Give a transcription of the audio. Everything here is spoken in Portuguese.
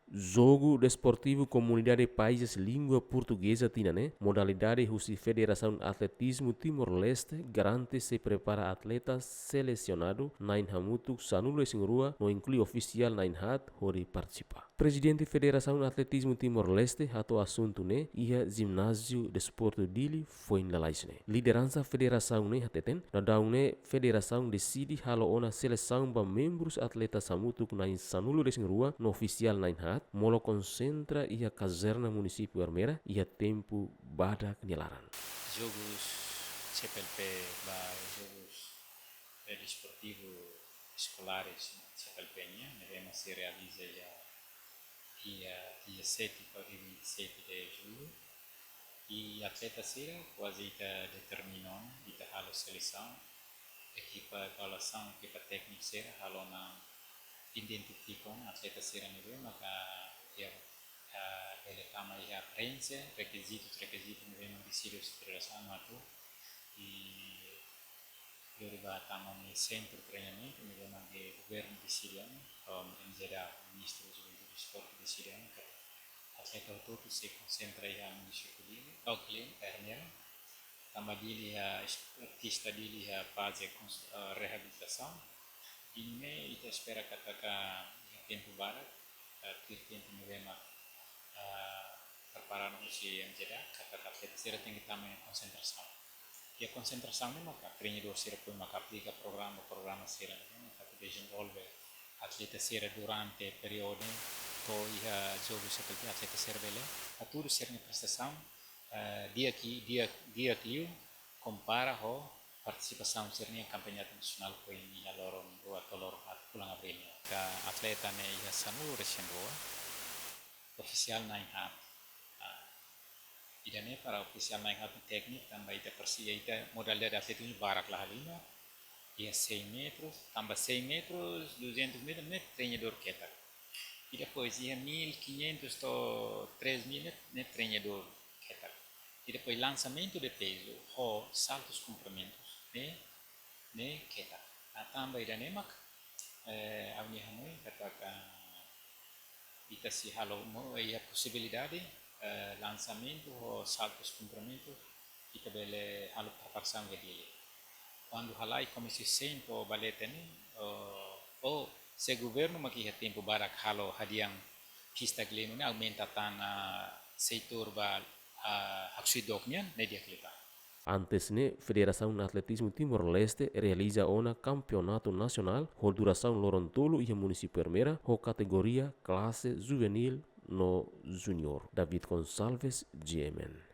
Jogo Desportivo Comunidade Países Língua Portuguesa Tinane, modalidade husi Federação Atletismo Timor-Leste garante se prepara atleta selecionado nain hamutuk sanulu rua no inclui oficial nain hat hori participar. Presidente Federação Atletismo Timor-Leste hato assunto ne ia Ginásio Desporto dili foi nalaisne. Liderança Federação ne hateten, nadaung ne Federação decide halo ona seleção ba membros atletas hamutuk nain sanulu rua no oficial nain hat molo concentra ia caserna município Armera ia tempo badak nilaran. Jogos CPLP jogos desportivos escolares CPLP-nya devemos se realiza já dia 7 para 27 de julho e atleta sira quase determinou ita halo seleção equipa evaluação equipa técnica sira halo na identificam atleta sira nível maka ya ele kama ya prensa requisitos nível de sírio federação matu e deriva tama ni centro treinamento nível de governo de Síria menjadi ministro juventude esporte de Síria atleta todo se concentra ya município dele Auckland Ermel tambah dili ya artista dili ya fase reabilitação ini kita espera katakan tempo barat tempo novembro preparar usia yang jeda kata kita sira tinggi tamen konsentrasi ya konsentrasi maka treinador sira pun maka aplica programa sira maka desenvolve atleta sira durante periode to ia jogo seperti atleta sira bele tudo sira prestação dia que compara ho participação sernia campanha nasional ko ini lorong dua tolor pulang abril ka atleta ne ia sanu resendoa official naik hat idane para official naik hat teknik tambah ita persia ita modalidade atletismo barak lah halina ia 6 metros tambah 6 metros 200 metros net treinador ketak e depois ia 1500 to 3000 net treinador ketak e depois lançamento de peso ho saltos comprimentos ne kita tambah idane mak awni hanoi katakan kita si halo mo ya possibilidade lançamento ou saltos comprimentos kita bele halo terpaksa ngedili quando halai come si sento baleta ni se governo makiha tempo barak halo hadiang pista gleno ni aumenta tan setor ba haksidoknya ne dia kita. Antes ne, Federação Atletismo Timor-Leste realiza uma campeonato nacional com duração lorontolo e município Ermera com categoria classe juvenil no junior. David Gonçalves, GMN.